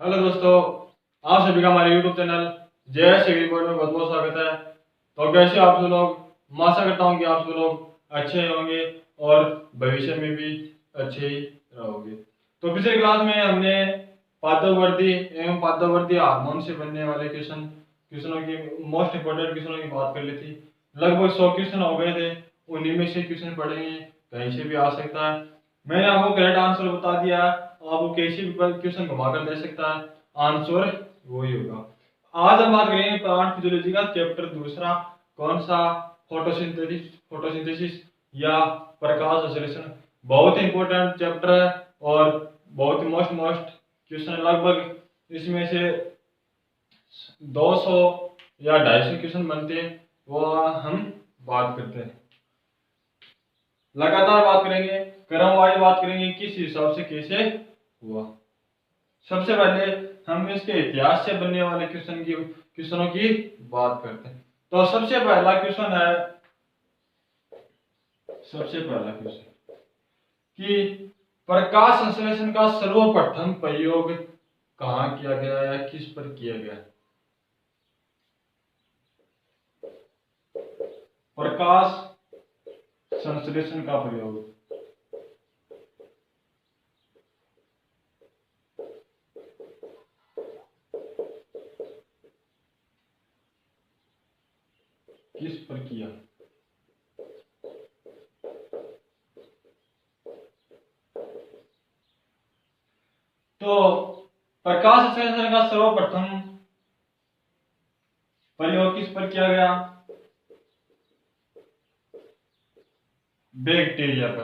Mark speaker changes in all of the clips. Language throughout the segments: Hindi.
Speaker 1: हेलो दोस्तों, आप सभी का हमारे YouTube चैनल जय श्री बोर्ड में बहुत बहुत स्वागत है। तो कैसे आप सब लोग? मैं आशा करता हूँ कि आप सब लोग अच्छे होंगे और भविष्य में भी अच्छे ही रहोगे। तो पिछले क्लास में हमने पादवर्ती एवं पादवर्ती हार्मोन से बनने वाले क्वेश्चनों की मोस्ट इंपोर्टेंट क्वेश्चनों की बात कर ली थी। लगभग 100 क्वेश्चन हो गए थे। उन्हीं में से क्वेश्चन पढ़ेंगे, कहीं से भी आ सकता है। मैंने आपको करेक्ट आंसर बता दिया, आपको कैसे भी क्वेश्चन घुमा कर दे सकता है, आंसर वही होगा। आज हम बात करेंगे प्लांट फिजियोलॉजी का चैप्टर दूसरा, कौन सा? फोटोसिंथेसिस या प्रकाश संश्लेषण। बहुत इंपॉर्टेंट चैप्टर है और बहुत मोस्ट क्वेश्चन, लगभग इसमें से 200 या 250 क्वेश्चन बनते हैं, वो हम बात करते हैं। लगातार बात करेंगे, क्रम वाइज बात करेंगे, किस हिसाब से कैसे हुआ। सबसे पहले हम इसके इतिहास से बनने वाले क्वेश्चनों की बात करते हैं। तो सबसे पहला क्वेश्चन कि प्रकाश संश्लेषण का सर्वप्रथम प्रयोग कहाँ किया गया या किस पर किया गया? प्रकाश संश्लेषण का प्रयोग किस पर किया? तो प्रकाश संश्लेषण का सर्वप्रथम प्रयोग किस पर किया गया? बैक्टीरिया पर।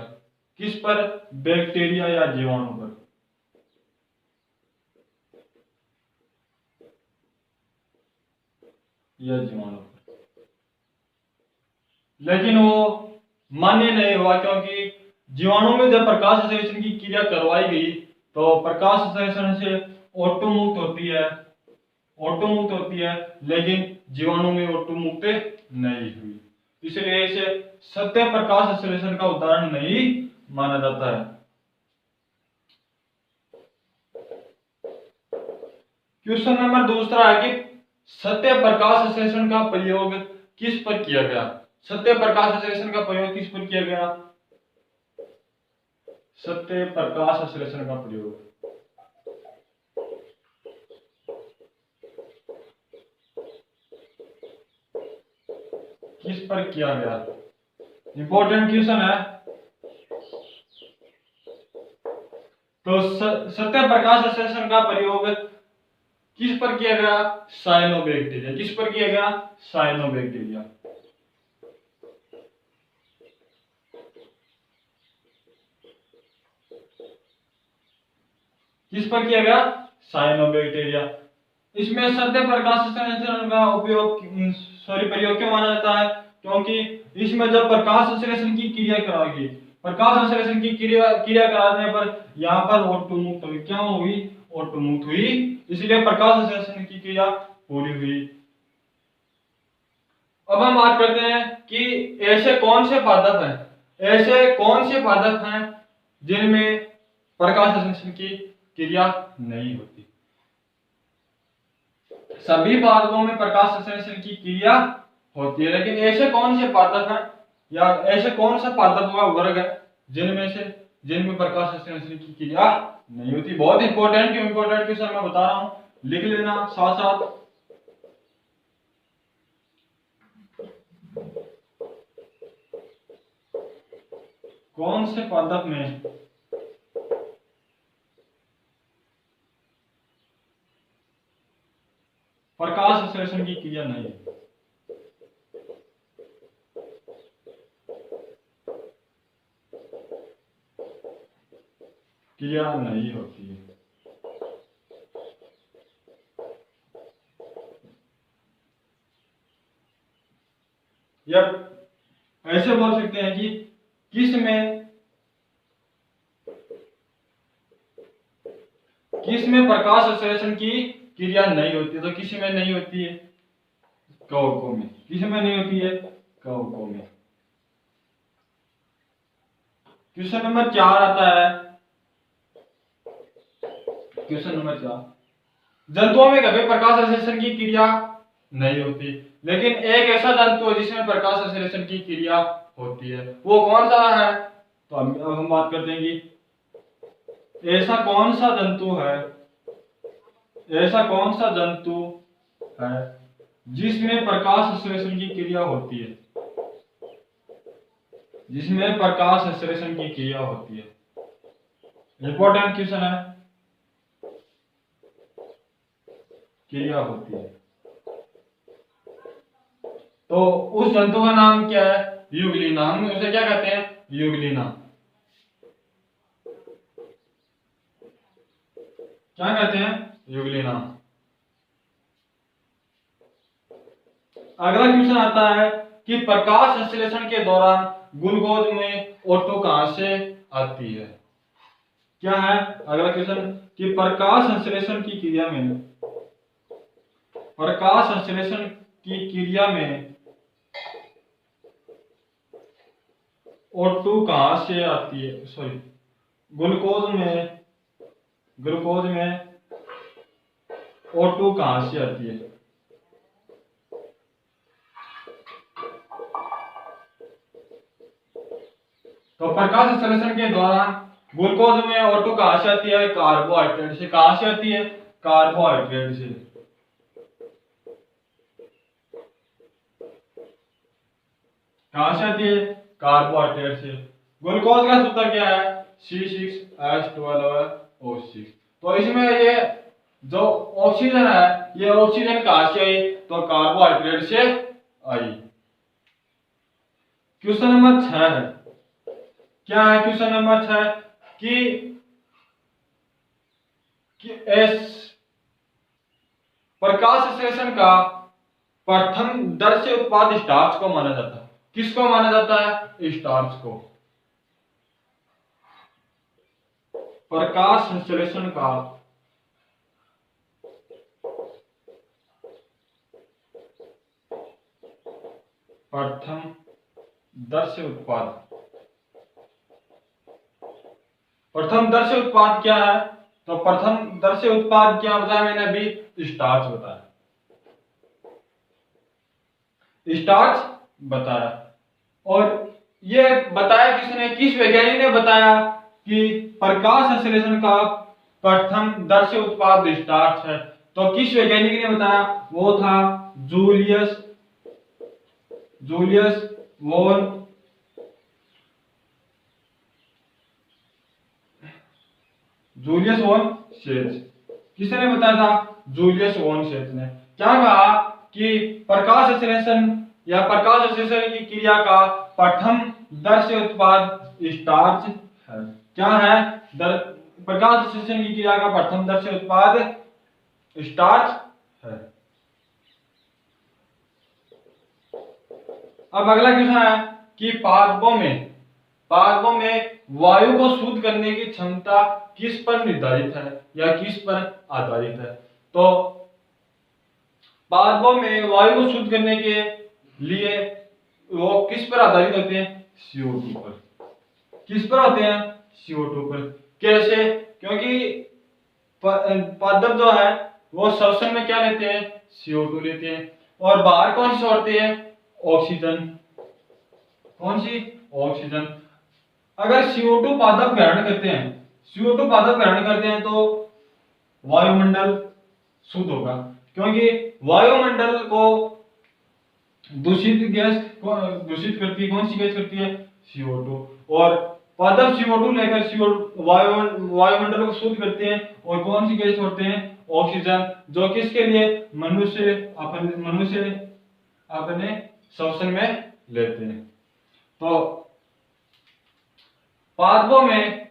Speaker 1: किस पर? बैक्टीरिया या जीवाणु पर। या जीवाणु पर। लेकिन वो मान्य नहीं हुआ, क्योंकि जीवाणु में जब प्रकाश संश्लेषण की क्रिया करवाई गई तो प्रकाश संश्लेषण से O2 मुक्त होती है, लेकिन जीवाणु में O2 मुक्त नहीं हुई। इसलिए इसे सत्य प्रकाश संश्लेषण का उदाहरण नहीं माना जाता है। क्वेश्चन नंबर दूसरा है कि सत्य प्रकाश संश्लेषण का प्रयोग किस पर किया गया? सत्य प्रकाश संश्लेषण का प्रयोग किस पर किया गया? सत्य प्रकाश संश्लेषण का प्रयोग किस पर किया गया? इंपॉर्टेंट क्वेश्चन है। तो सत्य प्रकाश संश्लेषण का प्रयोग किस पर किया गया? साइनोबैक्टीरिया। किस पर किया गया? साइनोबैक्टीरिया। किस पर किया गया? साइनोबैक्टीरिया। इसमें सत्य प्रकाश संश्लेषण का प्रयोग क्यों माना जाता है? क्योंकि इसमें जब प्रकाश संश्लेषण की क्रिया कराई, प्रकाश संश्लेषण की क्रिया कराने पर यहाँ पर O2 मुक्त हुई। क्या हुई? O2 मुक्त हुई, इसलिए प्रकाश संश्लेषण की क्रिया पूरी हुई। अब हम बात करते हैं कि ऐसे कौन से पादप हैं जिनमें प्रकाश संश्लेषण की क्रिया नहीं होती। सभी पादपों में प्रकाश संश्लेषण की क्रिया होती है, लेकिन ऐसे कौन से पादप हैं या ऐसे कौन सा पादप का वर्ग है जिनमें प्रकाश संश्लेषण की क्रिया नहीं होती। बहुत इंपॉर्टेंट क्वेश्चन मैं बता रहा हूं, लिख लेना साथ साथ। कौन से पादप में प्रकाश संश्लेषण की क्रिया नहीं है? क्रिया नहीं होती है। या ऐसे बोल सकते हैं कि किस में प्रकाश संश्लेषण की क्रिया नहीं होती? तो किस में नहीं होती है? कवकों में। किस में नहीं होती है? कवकों में। क्वेश्चन नंबर 4 आता है। क्वेश्चन नंबर 4, जंतुओं में कभी प्रकाश संश्लेषण की क्रिया नहीं होती, लेकिन एक ऐसा जंतु है जिसमें प्रकाश संश्लेषण की क्रिया होती है। वो कौन सा है? तो अब हम बात करते हैं कि ऐसा कौन सा जंतु है, ऐसा कौन सा जंतु है जिसमें प्रकाश संश्लेषण की क्रिया होती है, जिसमें प्रकाश संश्लेषण की क्रिया होती है। इंपॉर्टेंट क्वेश्चन है, क्रिया होती है। तो उस जंतु का नाम क्या है? यूग्लिना। हम उसे क्या कहते हैं? यूग्लिना। क्या कहते हैं? यूग्लिना। अगला क्वेश्चन आता है कि प्रकाश संश्लेषण के दौरान ग्लूकोज में O2 कहां से आती है? क्या है अगला क्वेश्चन कि प्रकाश संश्लेषण की क्रिया में, प्रकाश संश्लेषण की क्रिया में O2 कहां से आती है? सॉरी, ग्लूकोज में O2 कहां से आती है? तो प्रकाश संश्लेषण के दौरान ग्लूकोज में O2 कहां से आती है? कार्बोहाइड्रेट से। कहां से आती है? कार्बोहाइड्रेट से। कहां से आती है? कार्बोहाइड्रेट से। ग्लूकोज का सूत्र क्या है? C6H12O6। तो इसमें ये जो ऑक्सीजन है, ये ऑक्सीजन कहां से आई? तो कार्बोहाइड्रेट से आई। क्वेश्चन नंबर 6 है, क्या है क्वेश्चन नंबर 6 कि एस प्रकाश संश्लेषण का प्रथम दर से उत्पाद स्टार्च को माना जाता है। किसको माना जाता है? स्टार्च को। प्रकाश संश्लेषण का प्रथम दर से उत्पाद, प्रथम दर से उत्पाद क्या है? तो प्रथम दर से उत्पाद क्या बताया मैंने अभी? स्टार्च बताया, स्टार्च बताया। और ये बताया किसने, किस वैज्ञानिक ने बताया कि प्रकाश संश्लेषण का प्रथम दर से उत्पाद स्टार्च है? तो किस वैज्ञानिक ने बताया? वो था जूलियस वॉन शेच। किसने बताया था? जूलियस वॉन शेच ने। क्या कहा कि प्रकाश संश्लेषण या प्रकाश संश्लेषण की क्रिया का प्रथम दर से उत्पाद स्टार्च है। क्या है? प्रकाश संश्लेषण की क्रिया का प्रथम दर से उत्पाद स्टार्च है। अब अगला क्वेश्चन है कि पादपों में वायु को शुद्ध करने की क्षमता किस पर निर्धारित है या किस पर आधारित है? तो पादपों में वायु को शुद्ध करने के लिए वो किस पर आधारित होते हैं? CO2 पर। किस पर होते हैं? CO2 पर। कैसे? क्योंकि पादप जो है वो श्वसन में क्या लेते हैं? CO2 लेते हैं। और बाहर कौन सी छोड़ते हैं? ऑक्सीजन। कौन सी? ऑक्सीजन। अगर CO2 पादप ग्रहण करते हैं, CO2 पादप ग्रहण करते हैं तो वायुमंडल शुद्ध होगा, क्योंकि वायुमंडल को दूषित करती है। कौन सी गैस करती है? CO2। और पादप CO2 लेकर वायुमंडल को शुद्ध करते हैं और कौन सी गैस छोड़ते हैं? ऑक्सीजन। जो किसके लिए? मनुष्य अपने श्वसन में लेते हैं। तो पादपों में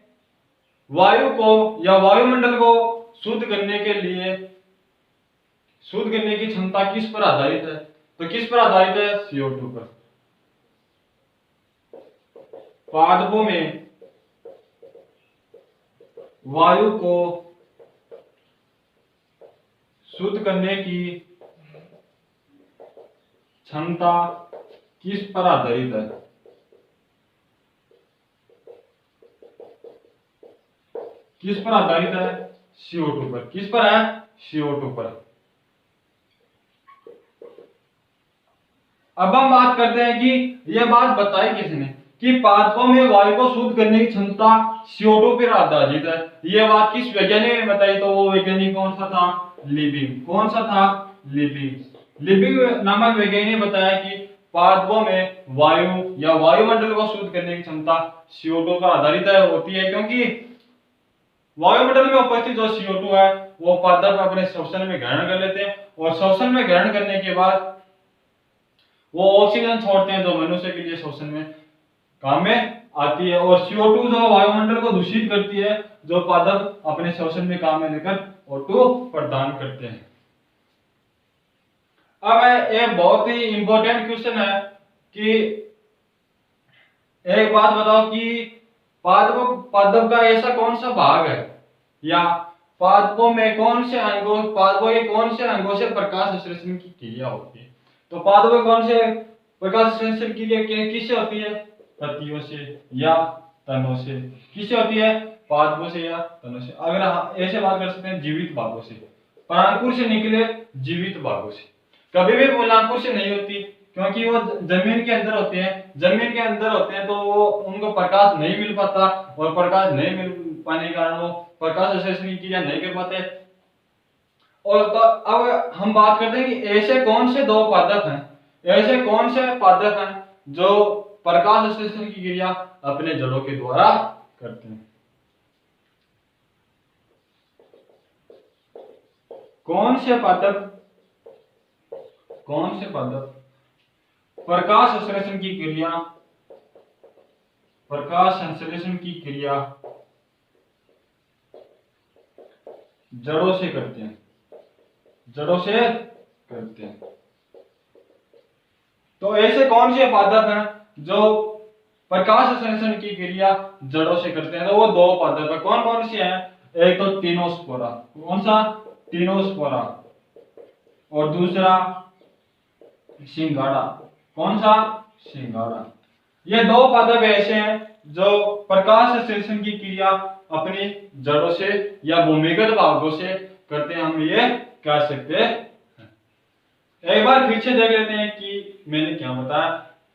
Speaker 1: वायु को या वायुमंडल को शुद्ध करने की क्षमता किस पर आधारित है? तो किस पर आधारित है? CO2 पर। पादपों में वायु को शुद्ध करने की क्षमता किस पर आधारित है? किस पर आधारित है? CO2 पर। किस पर है? CO2 पर। अब हम बात करते हैं कि यह बात बताई किसने कि पादपों में वायु को शुद्ध करने की क्षमता CO2 पर आधारित है। यह बात किस वैज्ञानिक ने बताई? तो वो वैज्ञानिक कौन सा था? लिविंग। कौन सा था? लिविंग। लिविंग नामक वैज्ञानिक ने बताया कि पादपों में वायु या वायुमंडल को शुद्ध करने की क्षमता CO2 पर आधारित होती है, क्योंकि वायुमंडल में उपस्थित जो CO2 है वो पादप अपने श्वसन में ग्रहण कर लेते हैं, और श्वसन में ग्रहण करने के बाद वो ऑक्सीजन छोड़ते हैं जो मनुष्य के लिए श्वसन में काम में आती है, और CO2 जो वायुमंडल को दूषित करती है, जो पादप अपने श्वसन में काम में लेकर O2 प्रदान करते हैं। अब एक बहुत ही इंपॉर्टेंट क्वेश्चन है कि एक बात बताओ कि पादप का ऐसा कौन सा भाग है या पादपों में कौन से अंगों पादपों के कौन से अंगों से प्रकाश संश्लेषण की क्रिया होती है? तो पादपों में कौन से प्रकाश संश्लेषण की क्रिया किससे होती है? पत्तियों से या तनों से। किससे होती है? पादपों से या तनों से। अगर ऐसे बात कर सकते हैं जीवित भागों से, परांकुर से निकले जीवित भागों से। कभी भी मूलांकुर से नहीं होती, क्योंकि वो जमीन के अंदर होते हैं तो वो उनको प्रकाश नहीं मिल पाता, और प्रकाश नहीं मिल पाने के कारण वो प्रकाश संश्लेषण की क्रिया नहीं कर पाते। और तो अब हम बात करते हैं कि ऐसे कौन से पादप हैं जो प्रकाश संश्लेषण की क्रिया अपने जड़ों के द्वारा करते हैं। कौन से पादप प्रकाश संश्लेषण की क्रिया जड़ों से करते हैं? तो ऐसे कौन से पादप हैं जो प्रकाश संश्लेषण की क्रिया जड़ों से करते हैं? तो वो दो पादप है। कौन कौन से हैं? एक तो टिनोस्पोरा। कौन सा? टिनोस्पोरा। और दूसरा सिंघाड़ा। कौन सा? सिंघाड़ा। ये दो पादप ऐसे हैं जो प्रकाश संश्लेषण की क्रिया अपनी जड़ों से या भूमिगत भागों से करते हैं, हम ये कह सकते हैं। एक बार फिर से देख लेते हैं कि मैंने क्या बताया।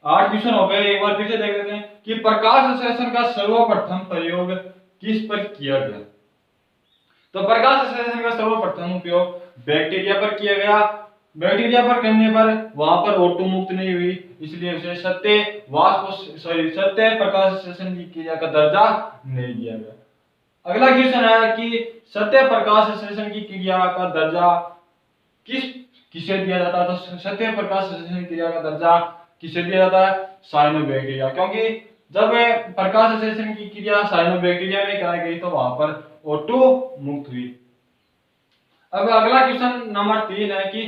Speaker 1: 8 क्वेश्चन हो गए, एक बार फिर से देख लेते हैं कि प्रकाश संश्लेषण का सर्वप्रथम प्रयोग किस पर किया गया? तो प्रकाश संश्लेषण का सर्वप्रथम उपयोग बैक्टीरिया पर किया गया। बैक्टीरिया पर करने पर वहां पर O2 मुक्त नहीं हुई, इसलिए उसे सत्य प्रकाश संश्लेषण की क्रिया का दर्जा नहीं दिया गया। अगला क्वेश्चन है कि सत्य प्रकाश संश्लेषण की क्रिया का दर्जा किसे दिया जाता है? तो सत्य प्रकाश संश्लेषण क्रिया का दर्जा किसे दिया जाता है? साइनोबैक्टीरिया। क्योंकि जब प्रकाश संश्लेषण की क्रिया साइनोबैक्टीरिया में कराई गई तो वहां पर O2 मुक्त हुई। अब अगला क्वेश्चन नंबर 3 है कि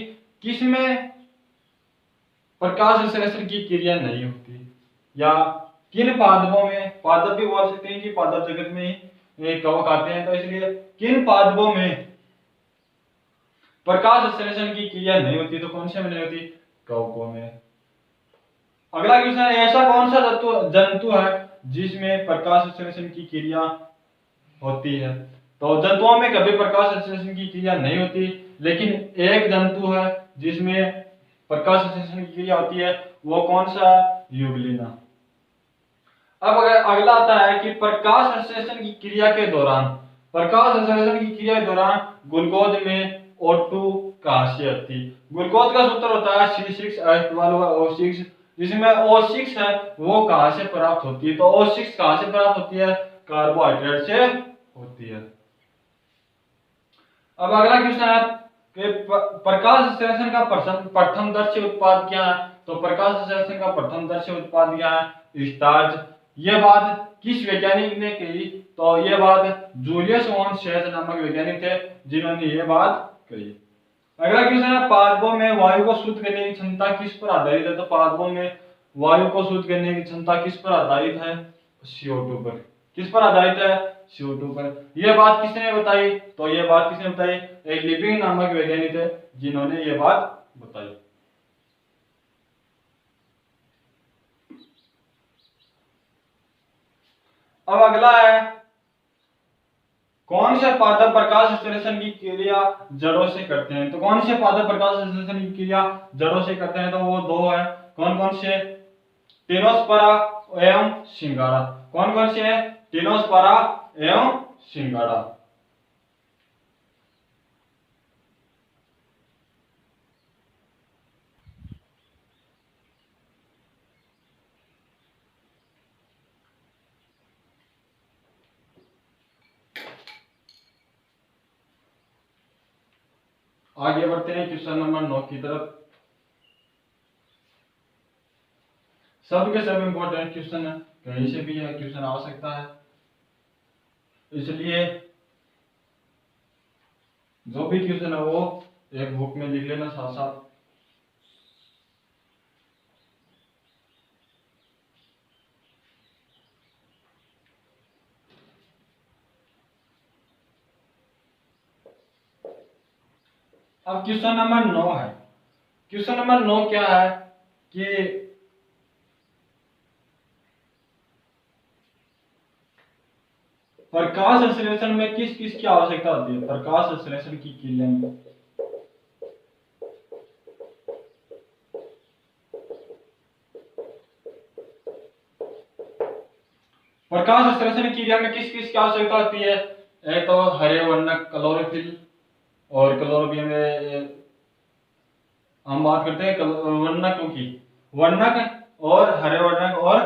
Speaker 1: किसमें प्रकाश संश्लेषण की क्रिया नहीं होती, या किन पादपों में, पादप भी बोल सकते हैं कि पादप जगत में ही कवक आते हैं, तो इसलिए किन पादपों में प्रकाश संश्लेषण की क्रिया नहीं होती? तो कौन से में नहीं होती? कवकों में। अगला क्वेश्चन, ऐसा कौन सा जंतु है जिसमें प्रकाश संश्लेषण की क्रिया होती है? तो जंतुओं में कभी प्रकाश संश्लेषण की क्रिया नहीं होती, लेकिन एक जंतु है जिसमें प्रकाश संश्लेषण की क्रिया होती है, वो कौन सा? यूग्लिना। अब अगला आता है कि प्रकाश संश्लेषण की क्रिया के दौरान ग्लूकोज में O2 कहां से आती? ग्लूकोज का सूत्र होता है C6H12O6, जिसमें O6 है वो कहां से प्राप्त होती है? तो O6 कहां से प्राप्त होती है? कार्बोहाइड्रेट से होती है। अब अगला क्वेश्चन है कि प्रकाश संश्लेषण का प्रथमदर्शी उत्पाद क्या है? तो प्रकाश संश्लेषण का प्रथमदर्शी उत्पाद क्या है? स्टार्च। यह बात किस वैज्ञानिक ने कही? तो यह बात जूलियस वॉन शेज नामक वैज्ञानिक थे जिन्होंने यह बात कही। अगला क्वेश्चन है पादपों में वायु को शुद्ध करने की क्षमता किस पर आधारित है? तो पादपों में वायु को शुद्ध करने की क्षमता किस पर आधारित है? CO2 पर। किस पर आधारित है? CO2 पर। यह बात किसने बताई? तो यह बात किसने बताई? एक लिविंग नामक वैज्ञानिक थे जिन्होंने यह बात बताई। अब अगला है कौन से पादप प्रकाश संश्लेषण की क्रिया जड़ों से करते हैं? तो कौन से पादप प्रकाश संश्लेषण की क्रिया जड़ों से करते हैं? तो वो दो है। कौन कौन से? टेनोस्परा एवं सिंगाड़ा। कौन कौन से है? टेनोस्परा एवं सिंगाड़ा। आगे बढ़ते हैं क्वेश्चन नंबर 9 की तरफ। सब के सब इंपॉर्टेंट क्वेश्चन है, कहीं से भी यह क्वेश्चन आ सकता है, इसलिए जो भी क्वेश्चन है वो एक बुक में लिख लेना साथ साथ। अब क्वेश्चन नंबर 9 है। क्वेश्चन नंबर 9 क्या है कि प्रकाश संश्लेषण में किस किस की आवश्यकता होती है? प्रकाश संश्लेषण की क्रिया में प्रकाश संश्लेषण की क्रिया में किस किस की आवश्यकता होती है? एक तो हरे वर्णक क्लोरोफिल और क्लोरोफिल में हम बात करते हैं वर्णकों की। वर्णक और हरे वर्णक और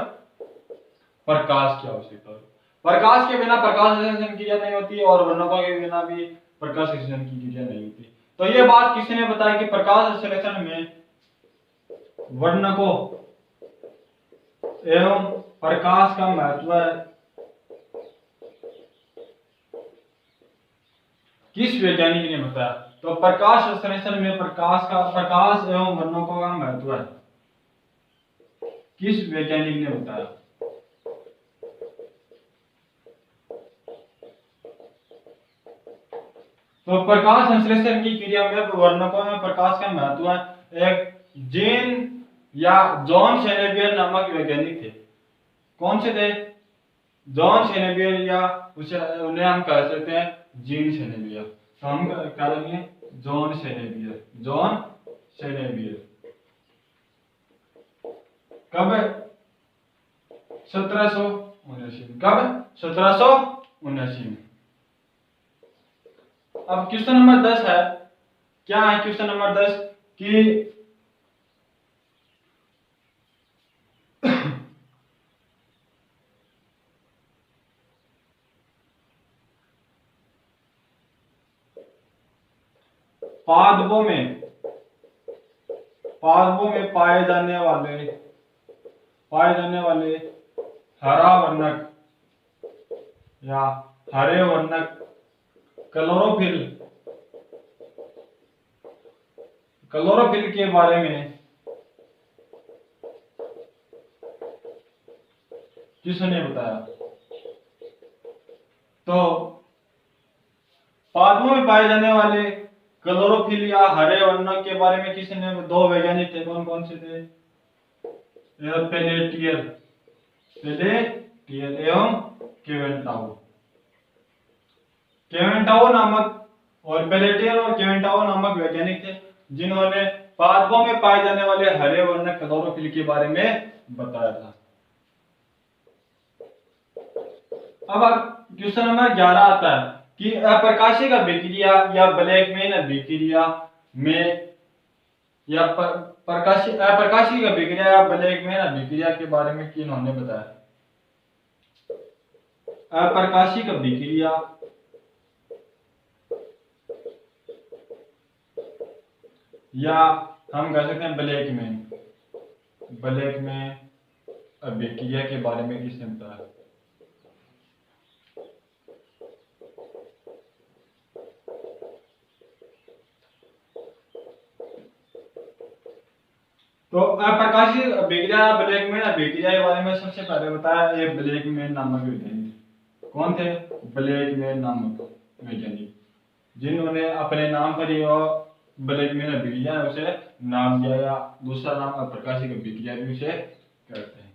Speaker 1: प्रकाश की आवश्यकता होती है। प्रकाश के बिना प्रकाश संश्लेषण की क्रिया नहीं होती और वर्णकों के बिना भी प्रकाश संश्लेषण की क्रिया नहीं होती। तो ये बात किसने बताई कि प्रकाश संश्लेषण में वर्णकों एवं प्रकाश का महत्व है? किस वैज्ञानिक ने बताया? तो प्रकाश संश्लेषण में प्रकाश एवं वर्णकों का महत्व है, किस वैज्ञानिक ने बताया? तो प्रकाश संश्लेषण की क्रिया में वर्णकों में प्रकाश का महत्व है। एक जीन या जॉन सेनेबियर नामक वैज्ञानिक थे। कौन से थे? जॉन सेनेबियर, या उसे उन्हें हम कह सकते हैं जीन सेनेबियर। तो हम क्या लेंगे? जॉन सेनेबियर। जॉन सेनेबियर कब? 1779। कब? 1779 में। अब क्वेश्चन नंबर 10 है। क्या है क्वेश्चन नंबर 10 कि पादपों में पाए जाने वाले हरा वर्णक या हरे वर्णक क्लोरोफिल के बारे में किसने बताया? तो पादपों में पाए जाने वाले क्लोरोफिल या हरे वर्णक के बारे में किसने? दो वैज्ञानिक थे। कौन कौन से थे? पेलेटियर एवं केवेंटाउ नामक और पेलेटियर और केवेंटाउ नामक वैज्ञानिक थे जिन्होंने पादपों में पाए जाने वाले हरे वर्णक क्लोरोफिल के बारे में बताया था। अब क्वेश्चन नंबर 11 आता है कि अप्रकाशिक अभिक्रिया या ब्लैकमैन अभिक्रिया में या अप्रकाशिक अभिक्रिया या ब्लैकमैन अभिक्रिया के बारे में किन्होंने बताया? अप्रकाशिक अभिक्रिया या हम कह सकते हैं ब्लैकमैन अभिक्रिया के बारे में किसने बताया? तो अप्रकाशिक अभिक्रिया ब्लैकमैन अभिक्रिया के बारे में सबसे पहले बताया ये ब्लैकमैन नामक वैज्ञानिक। कौन थे? ब्लैकमैन नामक वैज्ञानिक जिन्होंने अपने नाम पर ही ब्लैकमैन अभिक्रिया उसे नाम दिया, या दूसरा नाम अप्रकाशिक अभिक्रिया भी उसे कहते हैं।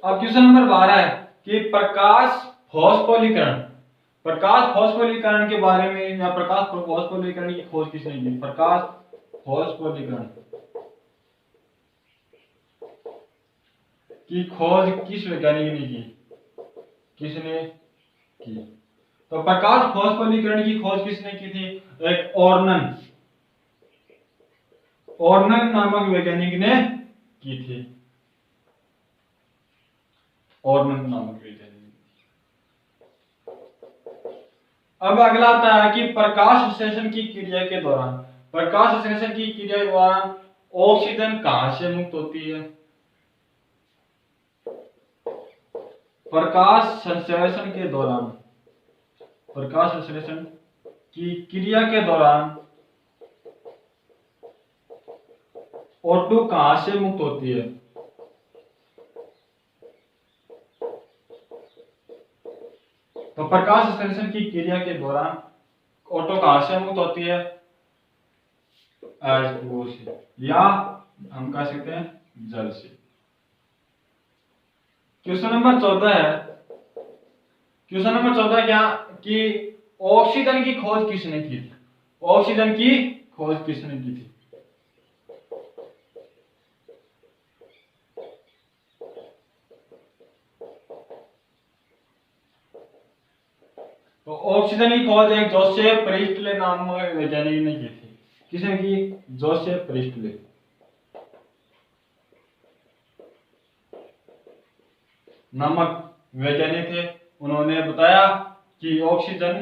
Speaker 1: अब क्वेश्चन नंबर 12 है कि प्रकाश फास्फोलीकरण प्रकाश फॉस्फोरिलीकरण के बारे में या प्रकाश फॉस्फोरिलीकरण की खोज किसने की? प्रकाश फॉस्फोरिलीकरण की खोज किस वैज्ञानिक ने की? किसने की? तो प्रकाश फॉस्फोरिलीकरण की खोज किसने की थी? एक ऑर्नन नामक वैज्ञानिक ने की थी। ऑर्नन नामक वैज्ञानिक। अब अगला आता है कि प्रकाश संश्लेषण की क्रिया के दौरान, प्रकाश संश्लेषण की क्रिया के दौरान ऑक्सीजन कहां से मुक्त होती है? प्रकाश संश्लेषण के दौरान, प्रकाश संश्लेषण की क्रिया के दौरान O2 कहां से मुक्त होती है? तो प्रकाश संश्लेषण की क्रिया के दौरान O2 कहां से मुक्त होती है? H2O से, या हम कह सकते हैं जल से। क्वेश्चन नंबर 14 है। क्वेश्चन नंबर 14 क्या कि ऑक्सीजन की खोज किसने की थी? ऑक्सीजन की खोज किसने की थी? तो ऑक्सीजन की खोज एक जोसेफ प्रिस्टले नामक वैज्ञानिक ने की थी। किसने की? जोसेफ प्रिस्टले नामक वैज्ञानिक थे। उन्होंने बताया कि ऑक्सीजन,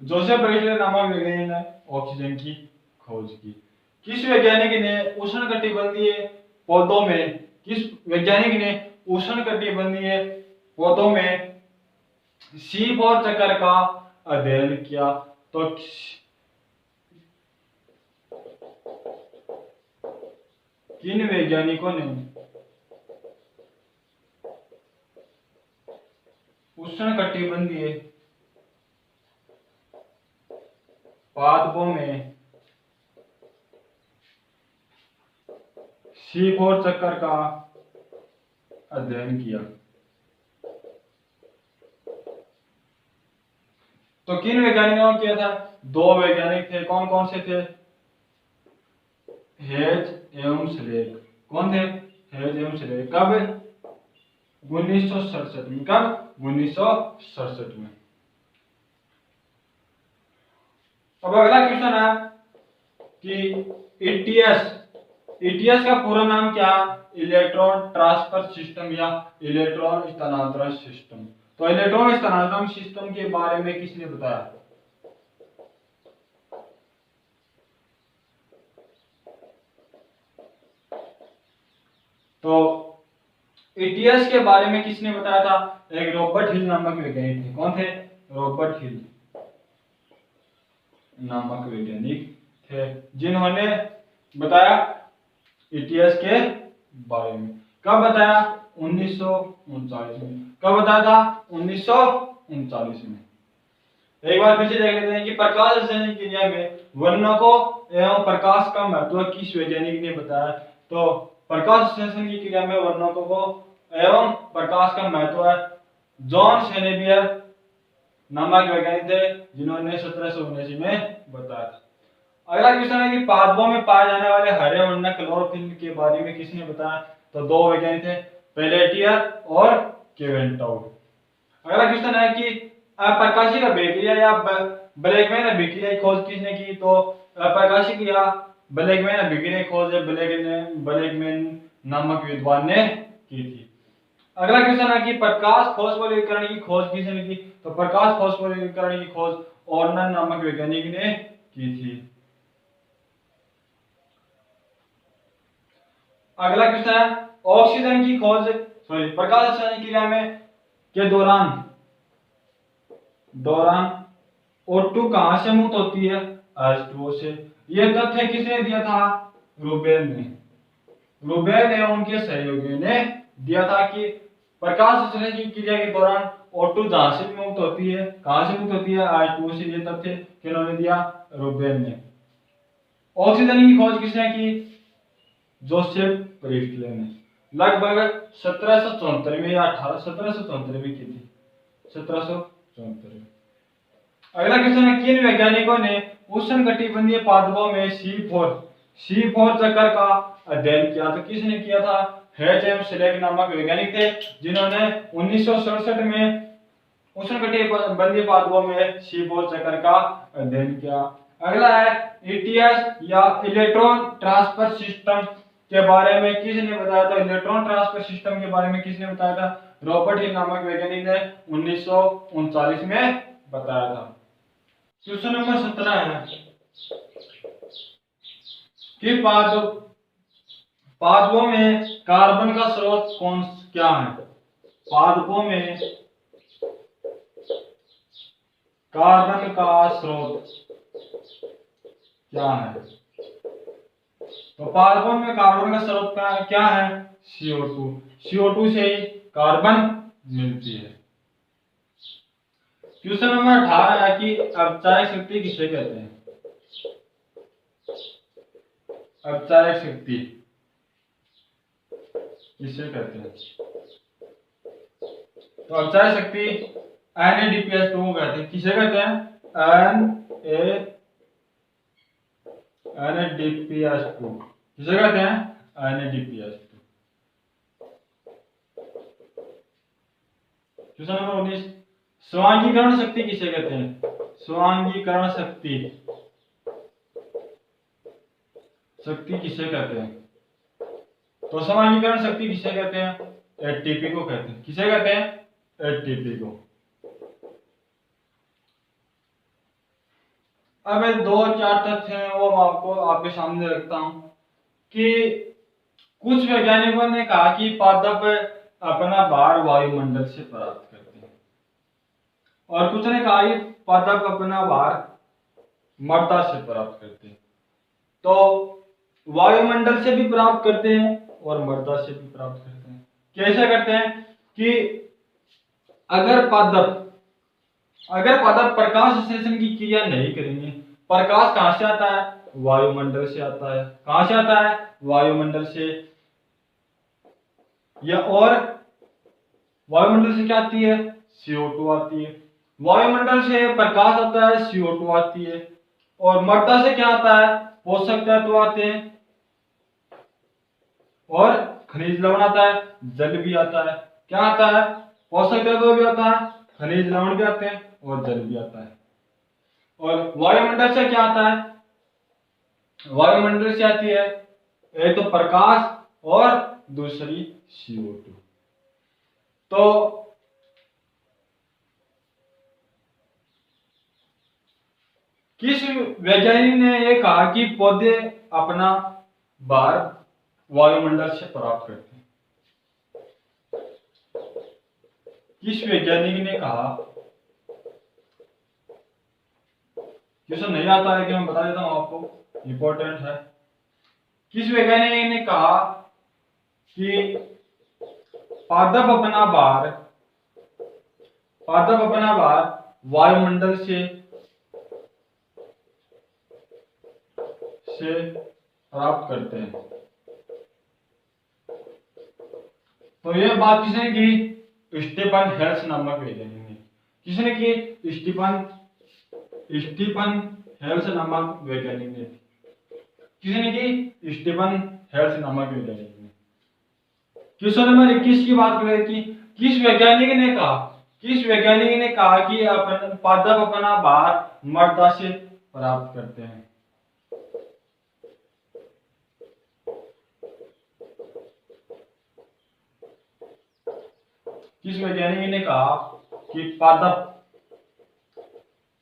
Speaker 1: जोसेफ प्रिस्टले नामक वैज्ञानिक ने ऑक्सीजन की खोज की। किस वैज्ञानिक ने उष्णकटिबंधीय पौधों में, किस वैज्ञानिक ने उष्णकटिबंधीय पौधों में C4 चक्कर का अध्ययन किया? तो किन वैज्ञानिकों ने उष्णकटिबंधीय पादपों में C4 चक्कर का अध्ययन किया? तो किन वैज्ञानिकों ने किया था? दो वैज्ञानिक थे। कौन कौन से थे? हेज एवं स्लेक। कौन थे? हेज एवं स्लेक। कब? 1967 में। कब? 1967 में। अब अगला क्वेश्चन है कि ईटीएस का पूरा नाम क्या? इलेक्ट्रॉन ट्रांसफर सिस्टम या इलेक्ट्रॉन स्थानांतरण सिस्टम। तो इलेक्ट्रॉन स्थानांतरण सिस्टम के बारे में किसने बताया? तो ईटीएस के बारे में किसने बताया था? एक रॉबर्ट हिल नामक वैज्ञानिक थे। कौन थे? रॉबर्ट हिल नामक वैज्ञानिक थे, जिन्होंने बताया ईटीएस के बारे में। कब बताया? 1939 में। कब बताया था? 1939 में। एक बार फिर से देख लेते हैं कि प्रकाश संश्लेषण क्रिया में वर्णकों एवं प्रकाश का महत्व किस वैज्ञानिक ने बताया? तो प्रकाश संश्लेषण की क्रिया में वर्णकों को एवं प्रकाश का महत्व है जॉन सेनेबियर नामक वैज्ञानिक थे, जिन्होंने 1779 में बताया था। अगला क्वेश्चन है कि पादपों में पाए जाने वाले हरे वर्णक क्लोरोफिल के बारे में किसने बताया? तो दो वैज्ञानिक थे, पेलेटियर और केवेंटाउ। अगला क्वेश्चन है कि अप्रकाशिक अभिक्रिया या ब्लैकमैन अभिक्रिया की खोज किसने की? तो अप्रकाशिक या ब्लैकमैन अभिक्रिया की खोज ब्लैकमैन नामक विद्वान ने की थी। अगला क्वेश्चन है कि प्रकाश फॉस्फोरिलीकरण की खोज किसने की? तो प्रकाश फॉस्फोरिलीकरण की खोज ऑर्नन नामक वैज्ञानिक ने की थी। अगला क्वेश्चन है ऑक्सीजन की खोज, प्रकाश संश्लेषण क्रिया में के दौरान O2 कहां से मुक्त होती है? H2O से। यह तथ्य किसने दिया था? रूबेल ने उनके सहयोगियों ने दिया था कि प्रकाश संश्लेषण की क्रिया के दौरान O2 जहां से मुक्त होती है, कहां से मुक्त होती है? H2O से। ये तथ्य किन्होंने दिया? रूबेल ने। ऑक्सीजन की खोज किसने की? जोसेफ प्रिस्टले ने। लगभग 1774 में या 1774 में की थी। 1774। अगला क्वेश्चन है, किन वैज्ञानिकों ने उष्णकटिबंधीय पादपों में C4 चक्कर का अध्ययन किया? तो किसने किया था? एच.एम. शेलर नामक वैज्ञानिक थे, जिन्होंने 1967 में उष्णकटिबंधीय पादपों में C4 चक्कर का अध्ययन किया। अगला है, ईटीएस या इलेक्ट्रॉन ट्रांसफर सिस्टम के बारे में किसने बताया था? इलेक्ट्रॉन ट्रांसफर सिस्टम के बारे में किसने बताया था? रॉबर्ट हिल नामक वैज्ञानिक ने 1939 में बताया था। क्वेश्चन नंबर 17 है कि पादपों में कार्बन का स्रोत क्या है? पादपों में कार्बन का स्रोत क्या है? तो पादपों में कार्बन का स्रोत क्या है? CO2। CO2 से ही कार्बन मिलती है। क्वेश्चन नंबर 18 है कि अपचायक शक्ति किसे कहते हैं? अपचायक शक्ति किसे कहते हैं? तो अपचायक शक्ति NADPH2 को कहते हैं। किसे कहते हैं? NADPH2 किसे कहते हैं? NADPH2। क्वेश्चन नंबर 19, स्वांगीकरण शक्ति किसे कहते हैं? स्वांगीकरण शक्ति किसे कहते हैं? तो स्वांगीकरण शक्ति किसे कहते हैं? ATP को कहते हैं। किसे कहते हैं? ATP को। अब 2-4 तथ्य हैं वो मैं आपको आपके सामने रखता हूं कि कुछ वैज्ञानिकों ने कहा कि पादप अपना भार वायुमंडल से प्राप्त करते हैं, और कुछ ने कहा कि पादप अपना भार मृदा से प्राप्त करते हैं। तो वायुमंडल से भी प्राप्त करते हैं और मृदा से भी प्राप्त करते हैं। कैसे करते हैं कि अगर पादप प्रकाश संश्लेषण की क्रिया नहीं करेंगे, प्रकाश कहां से आता है? वायुमंडल से आता है। कहां से आता है? वायुमंडल से। या और वायुमंडल से क्या आती है? CO2 आती है। वायुमंडल से प्रकाश आता है, CO2 आती है। और मृदा से क्या आता है? पोषक तत्व आते हैं और खनिज लवण आता है, जल भी आता है। क्या आता है? पोषक तत्व भी आता है, खनिज लवण भी आते हैं और जल भी आता है। और वायुमंडल से क्या आता है? वायुमंडल से आती है एक तो प्रकाश और दूसरी CO2। तो किस वैज्ञानिक ने यह कहा कि पौधे अपना भार वायुमंडल से प्राप्त करते हैं? किस वैज्ञानिक ने कहा? क्वेश्चन नहीं आता है कि मैं बता देता हूं आपको, इंपॉर्टेंट है। किस वैज्ञानिक ने कहा कि पादप अपना भार वायुमंडल से प्राप्त करते हैं? तो यह बात किसने की? स्टीफन हेल्स नामक वैज्ञानिक ने। किसने की? स्टीफन हेल्स नामक वैज्ञानिक ने। किसने की? स्टीफन हेल्स नामक वैज्ञानिक ने। क्वेश्चन नंबर 21 की बात करें कि किस वैज्ञानिक ने कहा कि पादप अपना भार मृदा से प्राप्त करते हैं? किस वैज्ञानिक ने कहा कि पादप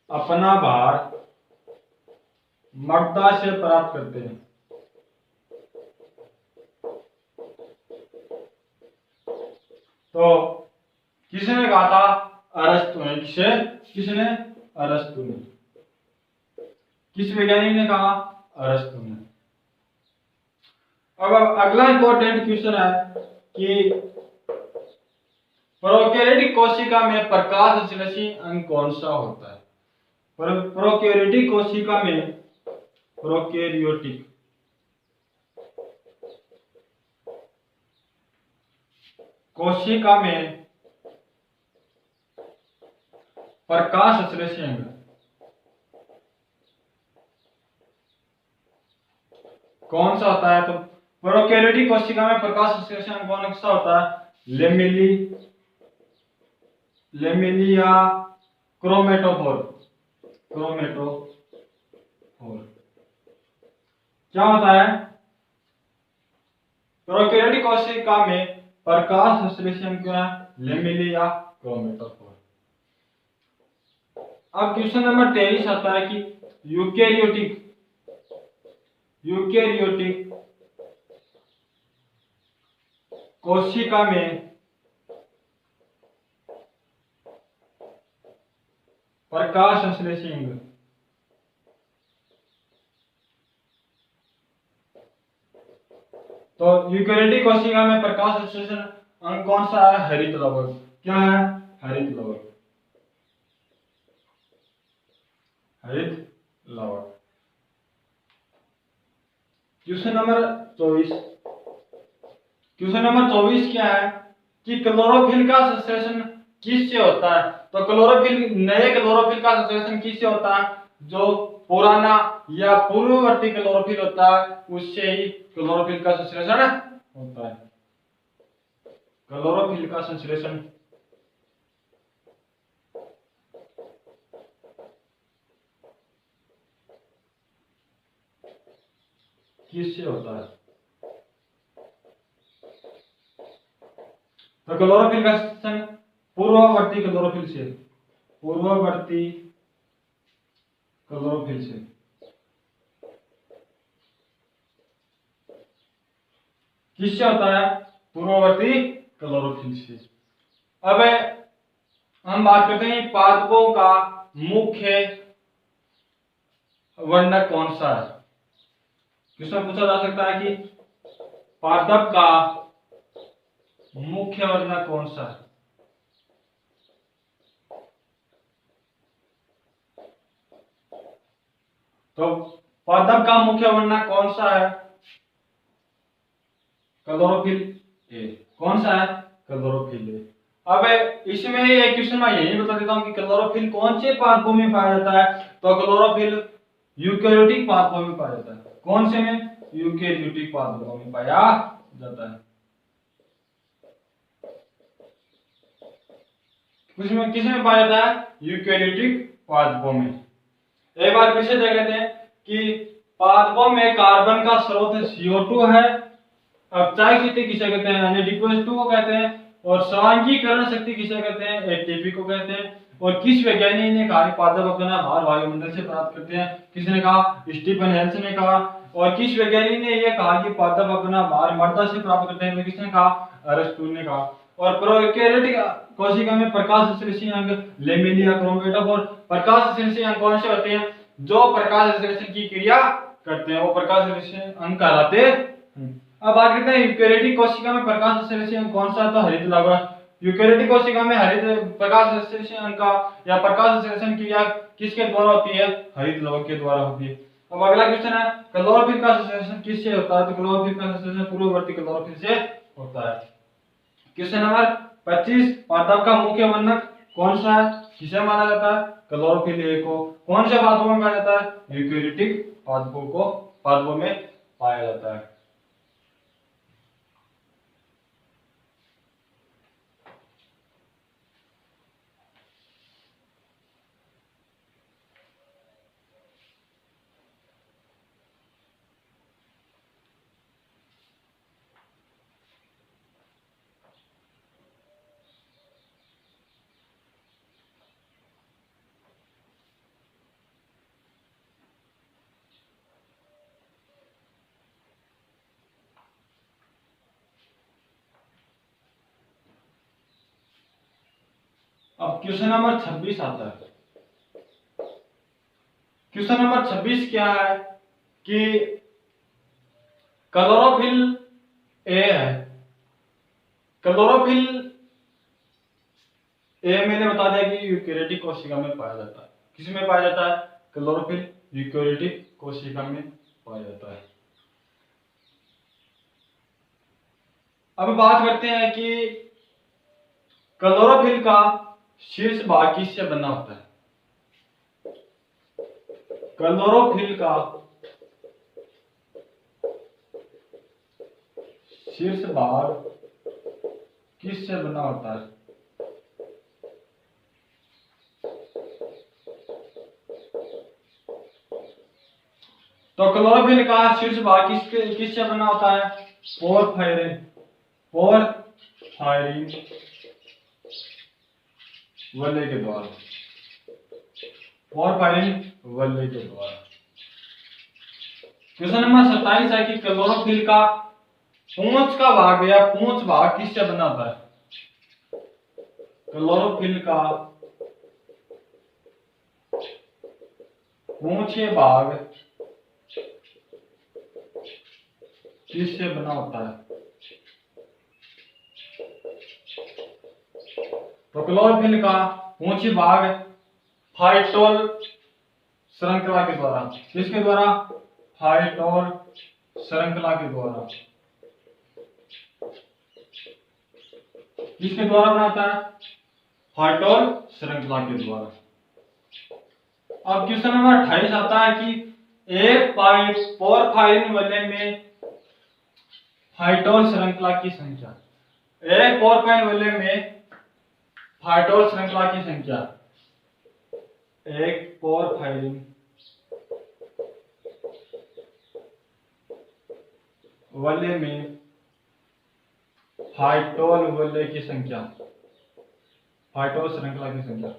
Speaker 1: अपना भार मृदा से प्राप्त करते हैं? तो किसने कहा था? अरस्तु ने। किसने? अरस्तु ने। किस वैज्ञानिक ने कहा? अरस्तु ने। अब अगला इंपॉर्टेंट क्वेश्चन है कि प्रोकैरियोटिक कोशिका में प्रकाश संश्लेषी अंग कौन सा होता है? प्रोकैरियोटिक कोशिका में प्रकाश संश्लेषी अंग कौन सा होता है? तो प्रोकैरियोटिक कोशिका में प्रकाश संश्लेषी अंग कौन सा होता है? लेमिली या क्रोमेटोफोर। क्या होता है? प्रोकैरियोटिक कोशिका में प्रकाश संश्लेषी अंग क्या है? लेमिली या क्रोमेटोफोर। अब क्वेश्चन नंबर 23 आता है कि यूकेरियोटिक कोशिका में प्रकाश संश्लेषी अंग तो यूकेरियोटिक कोशिका में प्रकाश संश्लेषण अंग कौन सा है? हरित लवक। क्या है? हरित लवक। क्वेश्चन नंबर 24 क्या है कि क्लोरोफिल का संश्लेषण किससे होता है? तो नए क्लोरोफिल का संश्लेषण किससे होता है? जो पुराना या पूर्ववर्ती क्लोरोफिल होता है उससे ही क्लोरोफिल का संश्लेषण होता है। क्लोरोफिल का संश्लेषण किससे होता है? तो क्लोरोफिल का संश्लेषण पूर्ववर्ती क्लोरोफिल से किससे होता है? पूर्ववर्ती क्लोरोफिल से। अब हम बात करते हैं पादपों का मुख्य वर्णक कौन सा है? क्वेश्चन पूछा जा सकता है कि पादप का मुख्य वर्णक कौन सा है? तो पादप का मुख्य वर्णक कौन सा है? Chlorophyll A. कौन सा है? Chlorophyll A. अब इसमें एक क्वेश्चन मैं यही बता देता हूं कि क्लोरोफिल कौन से पादपों में पाया जाता है? तो क्लोरोफिल यूकेरियोटिक पादपों में पाया जाता है। कौन से में? यूकेरियोटिक पादपों में पाया जाता है। किसमें पाया जाता है? यूकेरियोटिक पादपों में। एक बार फिर से देख लेते हैं कि पादपों में कार्बन का स्रोत CO2 है। अपचायक शक्ति किसे कहते हैं? NH2 को कहते हैं। और सांख्यीकरण शक्ति किसे कहते हैं? ATP को कहते हैं। और किस वैज्ञानिक ने कहा पादप अपना भार वायुमंडल से प्राप्त करते हैं? किसने कहा? स्टीफन हेल्स ने कहा। और किस वैज्ञानिक ने यह कहा कि पादप अपना भार मृदा से प्राप्त करते हैं? तो किसने कहा? अरस्तु ने कहा। और प्रोकैरियोटिक कोशिका में प्रकाश संश्लेषी अंग लेमिलिया क्रोमेटोफोर। प्रकाश संश्लेषी अंग कौन से होते हैं? जो प्रकाश संश्लेषण की क्रिया करते हैं वो प्रकाश संश्लेषी अंग कहलाते हैं। अब बात करते हैं यूकेरियोटिक कोशिका में प्रकाश संश्लेषी अंग कौन सा? तो हरित लवक। यूकेरियोटिक कोशिका में हरित प्रकाश संश्लेषी अंग का या प्रकाश संश्लेषण क्रिया किसके द्वारा होती है? हरित लवक के द्वारा होती है। अब अगला क्वेश्चन है क्लोरोफिल का संश्लेषण किससे होता है? तो क्लोरोफिल का संश्लेषण पूर्ववर्ती क्लोरोफिल से होता है। क्वेश्चन नंबर 25 पादप का मुख्य वर्णक कौन सा है? किसे माना जाता है? क्लोरोफिल ए को। कौन से पादपों में पाया जाता है? यूकेरियोटिक पादपों में पाया जाता है। अब क्वेश्चन नंबर 26 आता है। क्वेश्चन नंबर 26 क्या है कि क्लोरोफिल ए है। क्लोरोफिल ए मैंने बता दिया कि यूकेरियोटिक कोशिका में पाया जाता है। किसमें पाया जाता है? क्लोरोफिल यूकेरियोटिक कोशिका में पाया जाता है। अब बात करते हैं कि क्लोरोफिल का शीर्ष भाग किससे बना होता है? क्लोरोफिल का शीर्ष भाग किससे बना होता है? तो क्लोरोफिल का शीर्ष भाग किससे बना होता है? पोरफायरिन वलय के द्वारा। पोरफायरिन वलय के द्वारा। क्वेश्चन नंबर 27 है कि क्लोरोफिल का पूंछ का भाग या पूंछ भाग किससे बना होता है? क्लोरोफिल का पूंछीय भाग किससे बना होता है? तो क्लोरोफिल का पूंछीय भाग फाइटोल श्रृंखला के द्वारा। किसके द्वारा? फाइटोल श्रृंखला के द्वारा। किसके द्वारा बनाता है? फाइटोल श्रृंखला के द्वारा। अब क्वेश्चन नंबर 28 आता है कि एक पोरफायरिन वलय में फाइटोल श्रृंखला की संख्या। एक पोरफायरिन वलय में फाइटोल श्रृंखला की संख्या। एक पोरफायरिन वलय में फाइटोल वलय की संख्या, फाइटोल श्रृंखला की संख्या।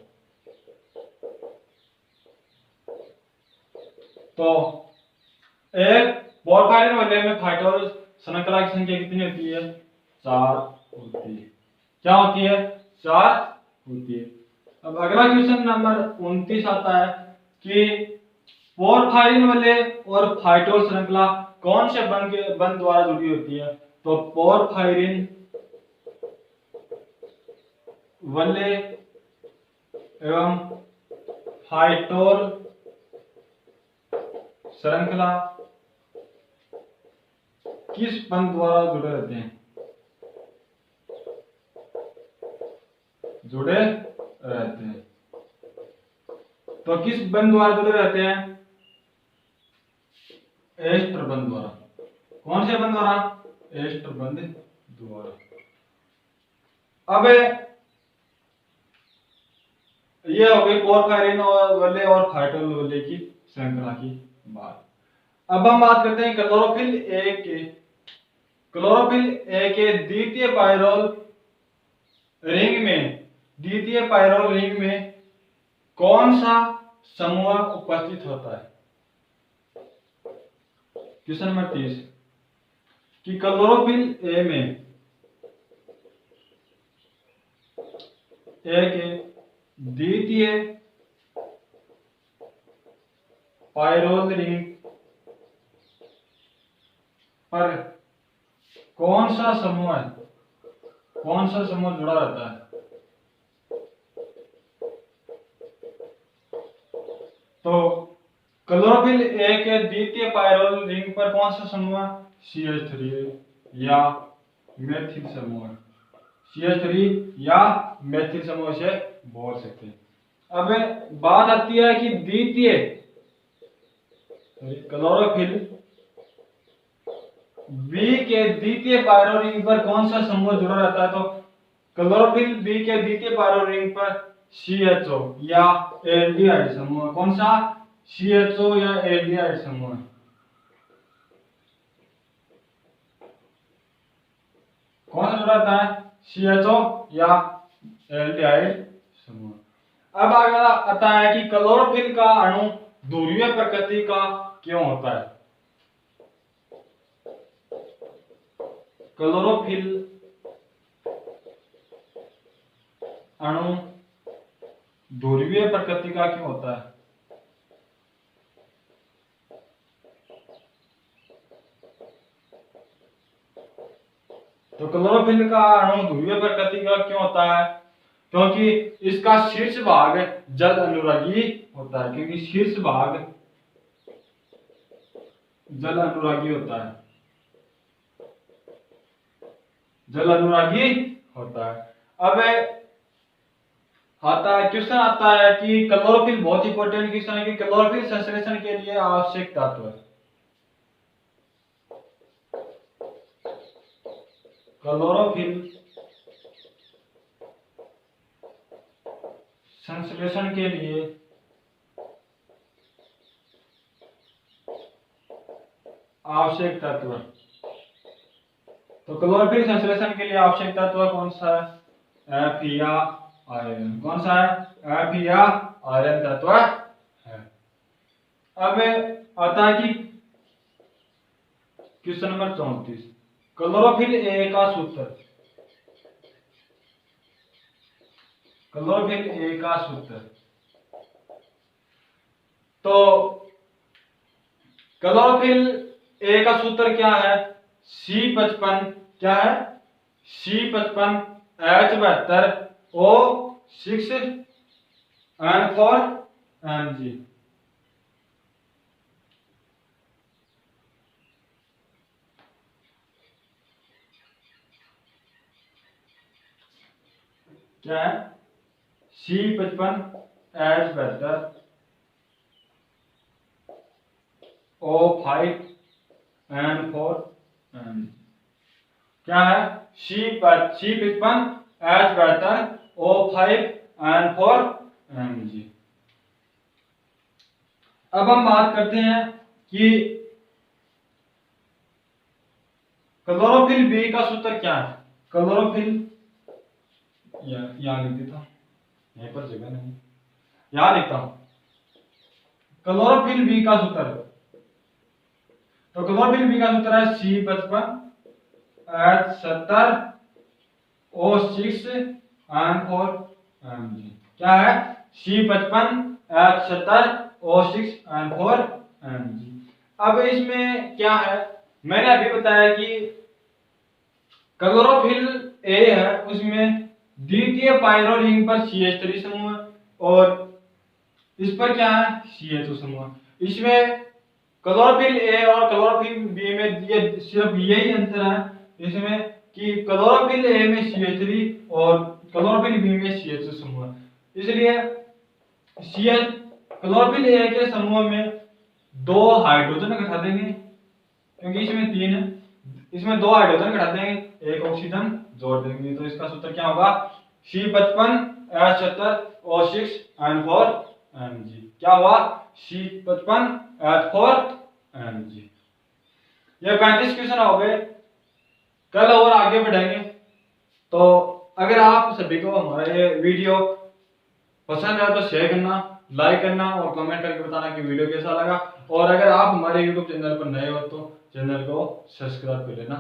Speaker 1: तो एक पोरफायरिन वलय में फाइटोल श्रृंखला की संख्या कितनी होती है? 4 होती है। क्या होती है? 4 होती है। अब अगला क्वेश्चन नंबर 29 आता है कि पोरफायरिन वलय और फाइटोल श्रृंखला कौन से बंध द्वारा जुड़ी होती है? तो पोरफायरिन वलय एवं फाइटोल श्रृंखला किस बंध द्वारा जुड़े रहते हैं? जुड़े रहते हैं। तो किस बंध द्वारा जुड़े रहते हैं? एस्टर बंध द्वारा। कौन से बंध द्वारा? एस्टर बंध द्वारा। अब ये हो गई पोरफायरिन वलय और फाइटोल वलय की श्रृंखला की बात। अब हम बात करते हैं क्लोरोफिल ए के। क्लोरोफिल ए के द्वितीय पायरोल रिंग में कौन सा समूह उपस्थित होता है? क्वेश्चन नंबर 30 कि क्लोरोफिल ए में के द्वितीय पायरोल रिंग पर कौन सा समूह जुड़ा रहता है? तो क्लोरोफिल ए के द्वितीय पायरोल रिंग पर कौन सा समूह? CH3 या मेथिल समूह। CH3 या मेथिल समूह से बोल सकते हैं। अब बात आती है कि द्वितीय क्लोरोफिल बी के द्वितीय पायरोल रिंग पर कौन सा समूह जुड़ा रहता है? तो क्लोरोफिल बी के द्वितीय पायरोल रिंग पर CHO या एल्डिहाइड समूह। कौन सा? CHO या एल्डिहाइड समूह। कौन सा जुड़ा रहता है? CHO या एल्डिहाइड समूह। अब अगला आता है कि क्लोरोफिल का अणु ध्रुवीय प्रकृति का क्यों होता है? क्लोरोफिल अणु ध्रुवीय प्रकृति का क्यों होता है? तो क्लोरोफिल का अणु ध्रुवीय प्रकृति का क्यों होता है? क्योंकि इसका शीर्ष भाग जल अनुरागी होता है। क्योंकि शीर्ष भाग जल अनुरागी होता है। जल अनुरागी होता है। अब आता है क्वेश्चन आता है कि क्लोरोफिल, बहुत इंपॉर्टेंट क्वेश्चन है कि क्लोरोफिल संश्लेषण के लिए आवश्यक तत्व। क्लोरोफिल संश्लेषण के लिए आवश्यक तत्व। तो क्लोरोफिल संश्लेषण के लिए आवश्यक तत्व कौन सा है? एफ या आयरन। कौन सा है? एफ या आयरन तत्व है। अब आता है कि क्वेश्चन नंबर 34, क्लोरोफिल ए का सूत्र। क्लोरोफिल ए का सूत्र। तो क्लोरोफिल ए का सूत्र क्या है? C55। क्या है? C55 H72 O6 N4 Mg। क्या है? C55 H72 O5 N4 Mg। क्या है? C55 H72 O5 N4 Mg। अब हम बात करते हैं कि क्लोरोफिल बी का सूत्र क्या है? क्लोरोफिल, यहां लिख देता हूं, यहीं पर जगह नहीं, यहां लिखता हूं क्लोरोफिल बी का सूत्र। तो क्लोरोफिल बी का सूत्र है C55 H70 O6 N4 Mg। क्या है? C55 H70 O6 N4 Mg। अब इसमें क्या है, मैंने अभी बताया कि क्लोरोफिल ए है, उसमें द्वितीय पायरो रिंग पर CH3 समूह और इस पर क्या है? CH2 समूह। इसमें क्लोरोफिल ए और क्लोरोफिल बी में ये सिर्फ यही अंतर है इसमें कि क्लोरोफिल ए में CH3 और क्लोरोफिल बी में CH2 समूह। इसलिए क्लोरोफिल ए के समूह में 2 हाइड्रोजन घटा देंगे, क्योंकि इसमें 3 है, इसमें 2 हाइड्रोजन घटा देंगे, 1 ऑक्सीजन जोड़ देंगे। तो इसका सूत्र क्या होगा? C55 H70 O6 N4 Mg। क्या हुआ? C55 H4 Mg। ये 35 क्वेश्चन हो गए, कल और आगे बढ़ेंगे। तो अगर आप सभी को हमारा ये वीडियो पसंद है तो शेयर करना, लाइक करना और कमेंट करके बताना कि वीडियो कैसा लगा। और अगर आप हमारे YouTube चैनल पर नए हो तो चैनल को सब्सक्राइब कर लेना।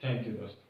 Speaker 1: थैंक यू दोस्तों।